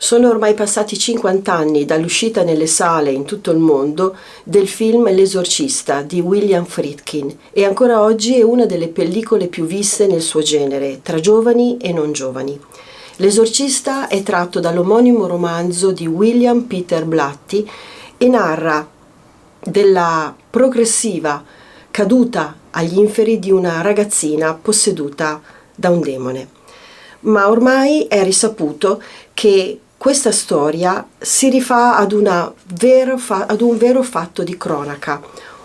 Sono ormai passati 50 anni dall'uscita nelle sale in tutto il mondo del film L'esorcista di William Friedkin e ancora oggi è una delle pellicole più viste nel suo genere, tra giovani e non giovani. L'esorcista è tratto dall'omonimo romanzo di William Peter Blatty e narra della progressiva caduta agli inferi di una ragazzina posseduta da un demone. Ma ormai è risaputo che questa storia si rifà ad un vero fatto di cronaca,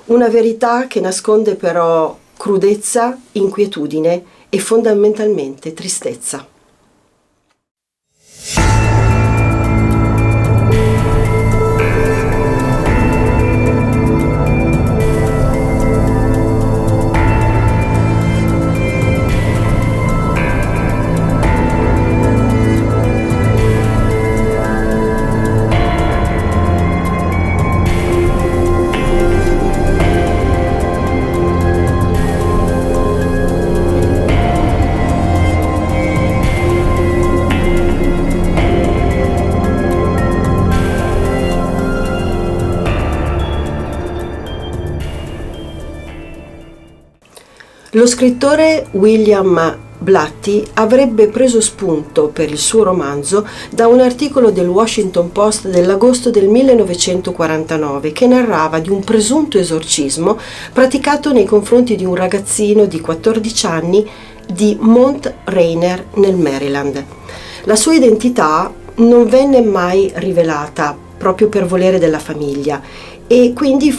una verità che nasconde però crudezza, inquietudine e fondamentalmente tristezza. Lo scrittore William Blatty avrebbe preso spunto per il suo romanzo da un articolo del Washington Post dell'agosto del 1949 che narrava di un presunto esorcismo praticato nei confronti di un ragazzino di 14 anni di Mount Rainier nel Maryland. La sua identità non venne mai rivelata proprio per volere della famiglia e quindi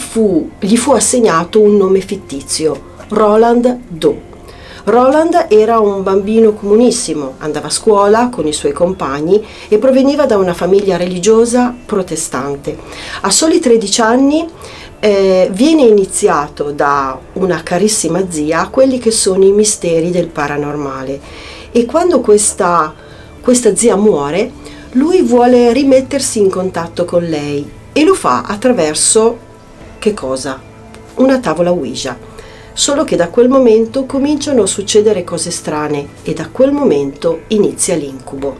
gli fu assegnato un nome fittizio, Roland Doe. Roland era un bambino comunissimo, andava a scuola con i suoi compagni e proveniva da una famiglia religiosa protestante. A soli 13 anni viene iniziato da una carissima zia a quelli che sono i misteri del paranormale e quando questa zia muore, lui vuole rimettersi in contatto con lei e lo fa attraverso che cosa? Una tavola Ouija. Solo che da quel momento cominciano a succedere cose strane e da quel momento inizia l'incubo.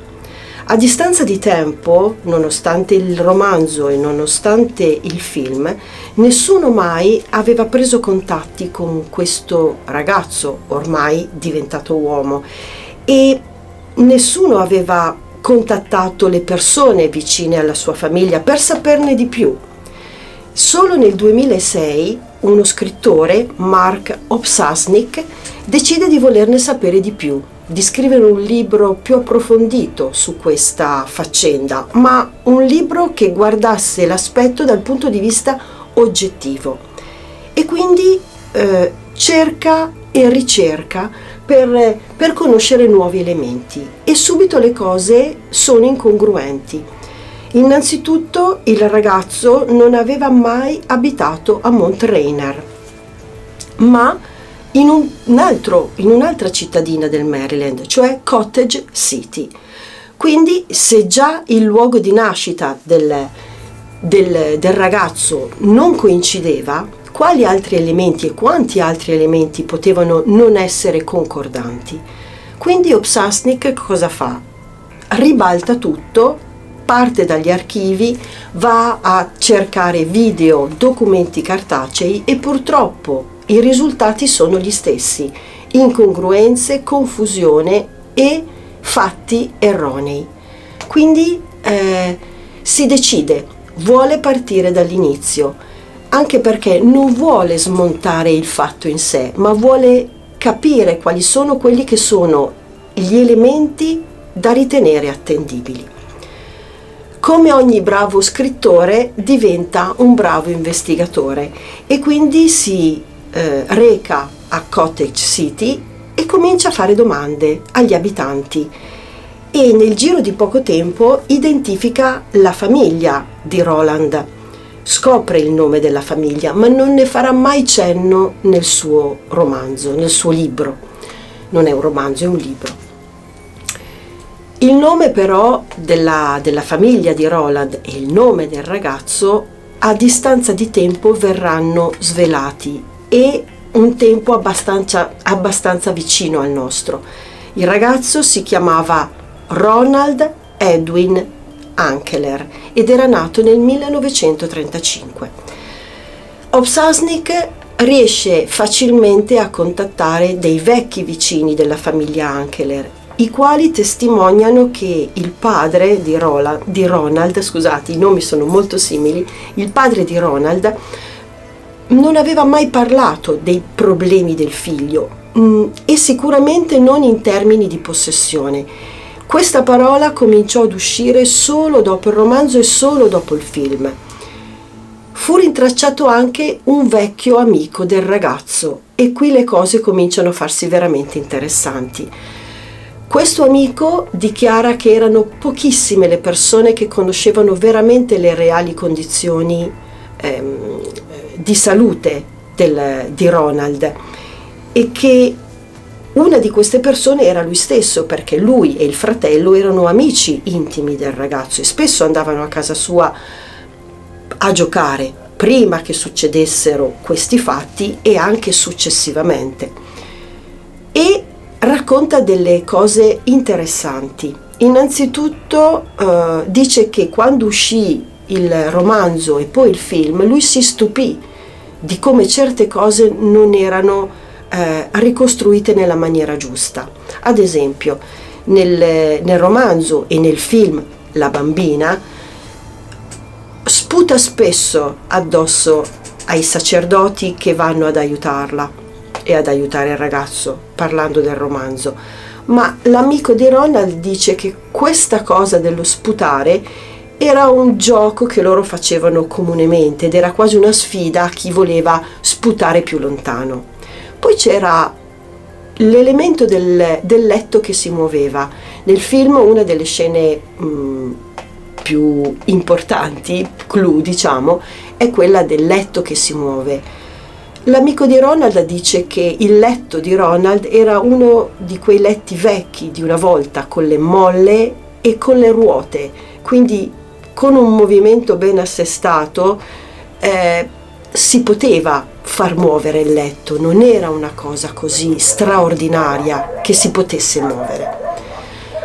A distanza di tempo, nonostante il romanzo e nonostante il film, nessuno mai aveva preso contatti con questo ragazzo ormai diventato uomo e nessuno aveva contattato le persone vicine alla sua famiglia per saperne di più. Solo nel 2006 uno scrittore, Mark Opsasnik, decide di volerne sapere di più, di scrivere un libro più approfondito su questa faccenda, ma un libro che guardasse l'aspetto dal punto di vista oggettivo. E quindi cerca e ricerca per conoscere nuovi elementi e subito le cose sono incongruenti. Innanzitutto il ragazzo non aveva mai abitato a Mount Rainier, ma in un'altra cittadina del Maryland, cioè Cottage City. Quindi se già il luogo di nascita del ragazzo non coincideva, quali altri elementi e quanti altri elementi potevano non essere concordanti? Quindi Opsasnik cosa fa? Ribalta tutto, parte dagli archivi, va a cercare video, documenti cartacei e purtroppo i risultati sono gli stessi: incongruenze, confusione e fatti erronei. Quindi si decide, vuole partire dall'inizio, anche perché non vuole smontare il fatto in sé, ma vuole capire quali sono quelli che sono gli elementi da ritenere attendibili. Come ogni bravo scrittore diventa un bravo investigatore e quindi si reca a Cottage City e comincia a fare domande agli abitanti e nel giro di poco tempo identifica la famiglia di Roland, scopre il nome della famiglia ma non ne farà mai cenno nel suo romanzo, nel suo libro. Non è un romanzo, è un libro. Il nome però della famiglia di Roland e il nome del ragazzo a distanza di tempo verranno svelati e un tempo abbastanza vicino al nostro. Il ragazzo si chiamava Ronald Edwin Ankeler ed era nato nel 1935. Obšasnik riesce facilmente a contattare dei vecchi vicini della famiglia Ankeler, i quali testimoniano che il padre di Ronald, scusate, i nomi sono molto simili, il padre di Ronald non aveva mai parlato dei problemi del figlio e sicuramente non in termini di possessione. Questa parola cominciò ad uscire solo dopo il romanzo e solo dopo il film. Fu rintracciato anche un vecchio amico del ragazzo e qui le cose cominciano a farsi veramente interessanti. Questo amico dichiara che erano pochissime le persone che conoscevano veramente le reali condizioni di salute di Ronald e che una di queste persone era lui stesso, perché lui e il fratello erano amici intimi del ragazzo e spesso andavano a casa sua a giocare prima che succedessero questi fatti e anche successivamente. E racconta delle cose interessanti. Innanzitutto dice che quando uscì il romanzo e poi il film, lui si stupì di come certe cose non erano ricostruite nella maniera giusta. Ad esempio, nel romanzo e nel film la bambina sputa spesso addosso ai sacerdoti che vanno ad aiutarla e ad aiutare il ragazzo, parlando del romanzo. Ma l'amico di Ronald dice che questa cosa dello sputare era un gioco che loro facevano comunemente ed era quasi una sfida a chi voleva sputare più lontano. Poi c'era l'elemento del letto che si muoveva. Nel film una delle scene più importanti, clou diciamo, è quella del letto che si muove. L'amico di Ronald dice che il letto di Ronald era uno di quei letti vecchi di una volta, con le molle e con le ruote, quindi con un movimento ben assestato si poteva far muovere il letto, non era una cosa così straordinaria che si potesse muovere.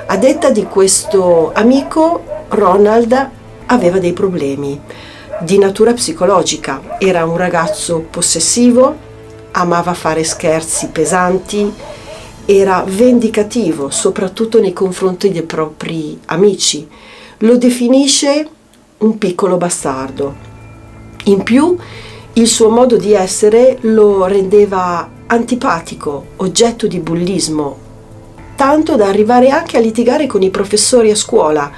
A detta di questo amico, Ronald aveva dei problemi di natura psicologica, era un ragazzo possessivo, amava fare scherzi pesanti, era vendicativo soprattutto nei confronti dei propri amici, lo definisce un piccolo bastardo. In più il suo modo di essere lo rendeva antipatico, oggetto di bullismo, tanto da arrivare anche a litigare con i professori a scuola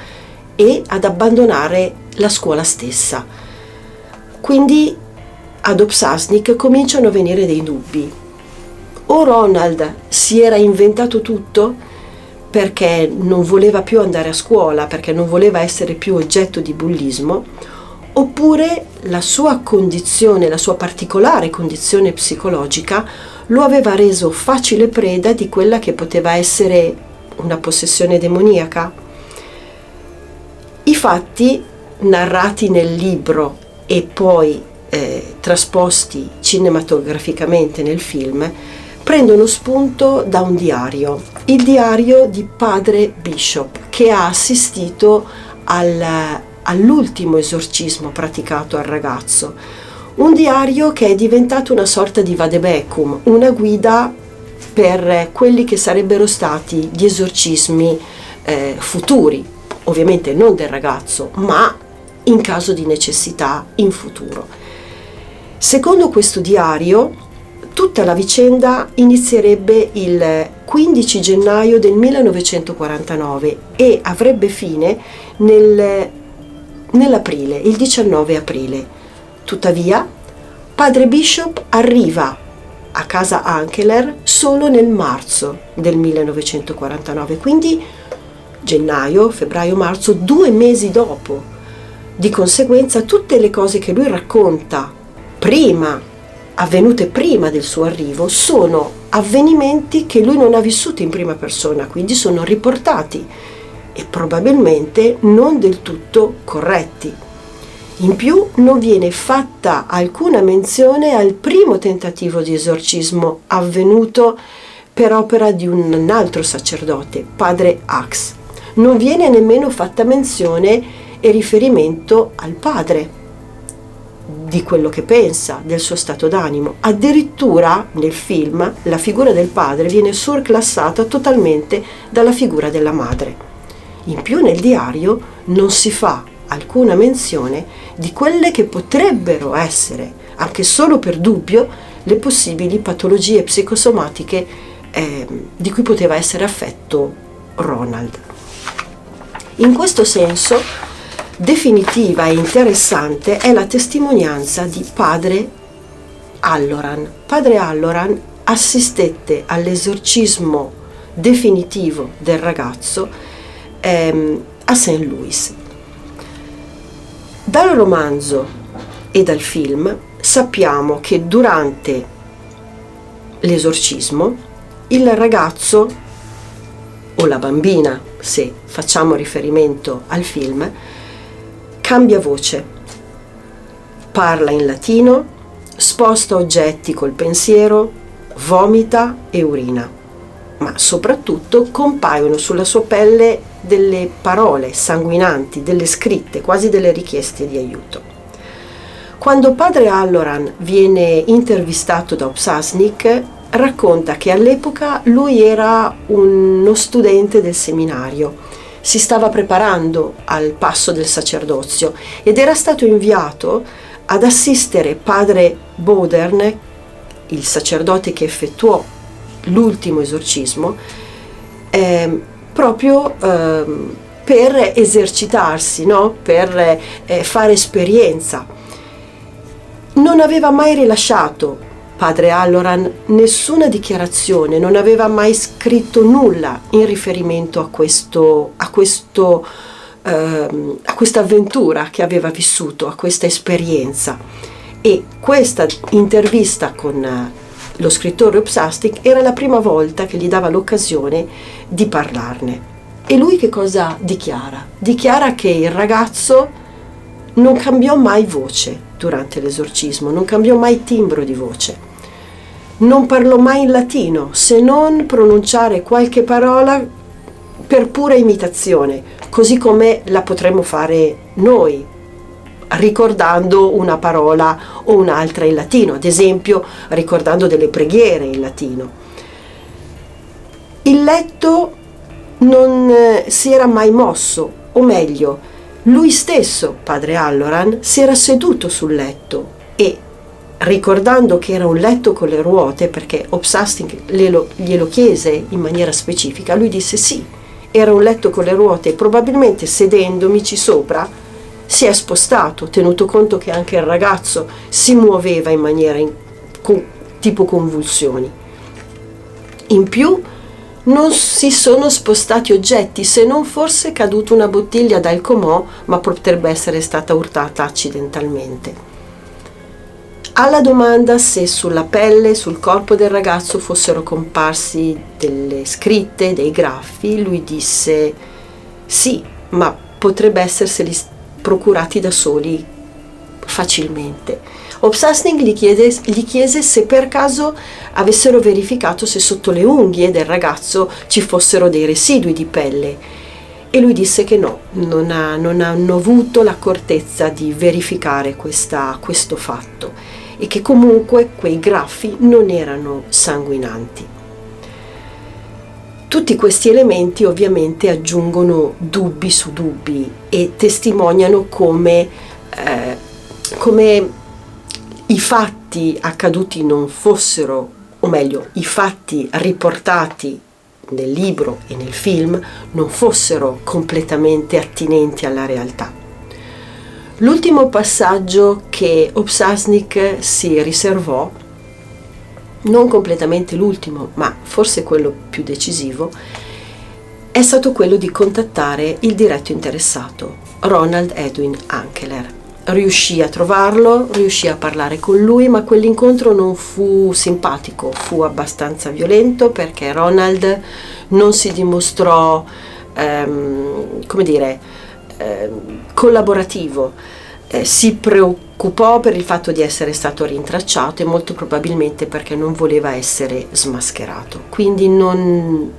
e ad abbandonare la scuola stessa. Quindi ad Obšasnik cominciano a venire dei dubbi. O Ronald si era inventato tutto perché non voleva più andare a scuola, perché non voleva essere più oggetto di bullismo, oppure la sua condizione, la sua particolare condizione psicologica lo aveva reso facile preda di quella che poteva essere una possessione demoniaca. I fatti narrati nel libro e poi trasposti cinematograficamente nel film prendono spunto da un diario, il diario di padre Bishop, che ha assistito all'ultimo esorcismo praticato al ragazzo. Un diario che è diventato una sorta di vademecum, una guida per quelli che sarebbero stati gli esorcismi futuri, ovviamente non del ragazzo, ma in caso di necessità in futuro. Secondo questo diario, tutta la vicenda inizierebbe il 15 gennaio del 1949 e avrebbe fine nell'aprile, il 19 aprile. Tuttavia, padre Bishop arriva a casa Ankeler solo nel marzo del 1949, quindi gennaio, febbraio, marzo, 2 mesi dopo. Di conseguenza tutte le cose che lui racconta avvenute prima del suo arrivo, sono avvenimenti che lui non ha vissuto in prima persona, quindi sono riportati e probabilmente non del tutto corretti. In più non viene fatta alcuna menzione al primo tentativo di esorcismo avvenuto per opera di un altro sacerdote, padre Axe. non viene nemmeno fatta menzione e riferimento al padre, di quello che pensa, del suo stato d'animo. Addirittura nel film la figura del padre viene surclassata totalmente dalla figura della madre. In più nel diario non si fa alcuna menzione di quelle che potrebbero essere, anche solo per dubbio, le possibili patologie psicosomatiche di cui poteva essere affetto Ronald. In questo senso, definitiva e interessante è la testimonianza di padre Halloran. Padre Halloran assistette all'esorcismo definitivo del ragazzo a St. Louis. Dal romanzo e dal film sappiamo che durante l'esorcismo il ragazzo o la bambina, se facciamo riferimento al film, cambia voce, parla in latino, sposta oggetti col pensiero, vomita e urina, ma soprattutto compaiono sulla sua pelle delle parole sanguinanti, delle scritte, quasi delle richieste di aiuto. Quando padre Halloran viene intervistato da Obsasnik, racconta che all'epoca lui era uno studente del seminario, si stava preparando al passo del sacerdozio ed era stato inviato ad assistere padre Bodern, il sacerdote che effettuò l'ultimo esorcismo, proprio per esercitarsi, no? Per fare esperienza. Non aveva mai rilasciato padre Halloran nessuna dichiarazione, non aveva mai scritto nulla in riferimento a questa avventura che aveva vissuto, a questa esperienza. E questa intervista con lo scrittore Obsasnik era la prima volta che gli dava l'occasione di parlarne. E lui che cosa dichiara? Dichiara che il ragazzo non cambiò mai voce durante l'esorcismo, non cambiò mai timbro di voce. Non parlò mai in latino, se non pronunciare qualche parola per pura imitazione, così come la potremmo fare noi, ricordando una parola o un'altra in latino, ad esempio ricordando delle preghiere in latino. Il letto non si era mai mosso, o meglio, lui stesso, padre Halloran, si era seduto sul letto e, ricordando che era un letto con le ruote, perché Obsasnik glielo chiese in maniera specifica, lui disse sì, era un letto con le ruote e probabilmente sedendomici sopra si è spostato, tenuto conto che anche il ragazzo si muoveva in maniera tipo convulsioni. In più non si sono spostati oggetti, se non forse è caduta una bottiglia d'alcomò, ma potrebbe essere stata urtata accidentalmente. Alla domanda se sulla pelle, sul corpo del ragazzo fossero comparsi delle scritte, dei graffi, lui disse sì, ma potrebbe esserseli procurati da soli facilmente. Obsasnik gli chiese se per caso avessero verificato se sotto le unghie del ragazzo ci fossero dei residui di pelle e lui disse che no, non hanno avuto l'accortezza di verificare questo fatto e che comunque quei graffi non erano sanguinanti. Tutti questi elementi ovviamente aggiungono dubbi su dubbi e testimoniano come i fatti accaduti non fossero, o meglio, i fatti riportati nel libro e nel film non fossero completamente attinenti alla realtà. L'ultimo passaggio che Obsasnik si riservò, non completamente l'ultimo, ma forse quello più decisivo, è stato quello di contattare il diretto interessato, Ronald Edwin Ankeler. Riuscì a trovarlo, riuscì a parlare con lui, ma quell'incontro non fu simpatico, fu abbastanza violento perché Ronald non si dimostrò, collaborativo, si preoccupò per il fatto di essere stato rintracciato e molto probabilmente perché non voleva essere smascherato. Quindi non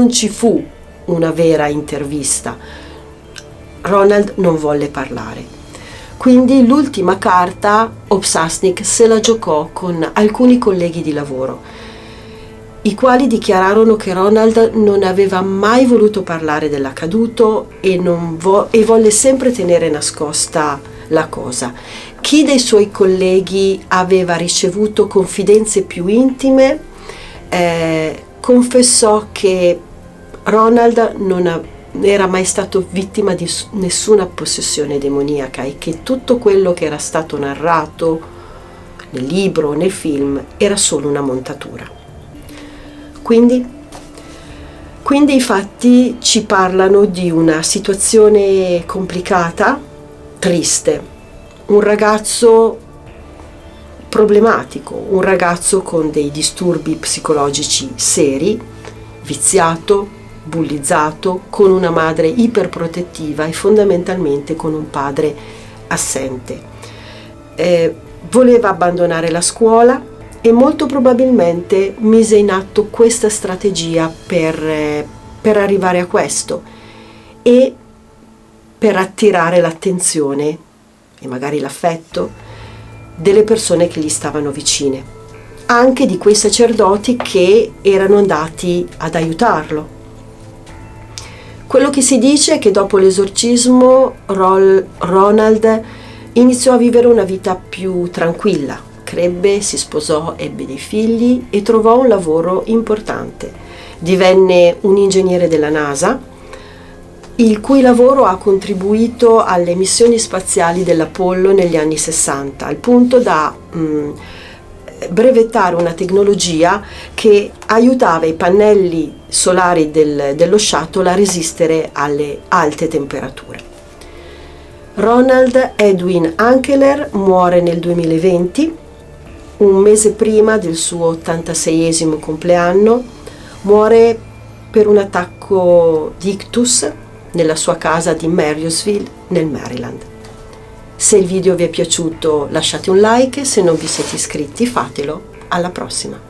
ci fu una vera intervista. Ronald non volle parlare. Quindi l'ultima carta Obšasnik se la giocò con alcuni colleghi di lavoro, i quali dichiararono che Ronald non aveva mai voluto parlare dell'accaduto e volle sempre tenere nascosta la cosa. Chi dei suoi colleghi aveva ricevuto confidenze più intime confessò che Ronald non era mai stato vittima di nessuna possessione demoniaca e che tutto quello che era stato narrato nel libro o nel film era solo una montatura. Quindi i fatti ci parlano di una situazione complicata, triste, un ragazzo problematico, un ragazzo con dei disturbi psicologici seri, viziato, bullizzato, con una madre iperprotettiva e fondamentalmente con un padre assente. Voleva abbandonare la scuola e molto probabilmente mise in atto questa strategia per arrivare a questo e per attirare l'attenzione e magari l'affetto delle persone che gli stavano vicine, anche di quei sacerdoti che erano andati ad aiutarlo. Quello che si dice è che dopo l'esorcismo Ronald iniziò a vivere una vita più tranquilla, crebbe, si sposò, ebbe dei figli e trovò un lavoro importante. Divenne un ingegnere della NASA, il cui lavoro ha contribuito alle missioni spaziali dell'Apollo negli anni 60, al punto da brevettare una tecnologia che aiutava i pannelli solari dello shuttle a resistere alle alte temperature. Ronald Edwin Ankeler muore nel 2020, un mese prima del suo 86esimo compleanno. Muore per un attacco di ictus nella sua casa di Marysville, nel Maryland. Se il video vi è piaciuto lasciate un like, se non vi siete iscritti fatelo. Alla prossima!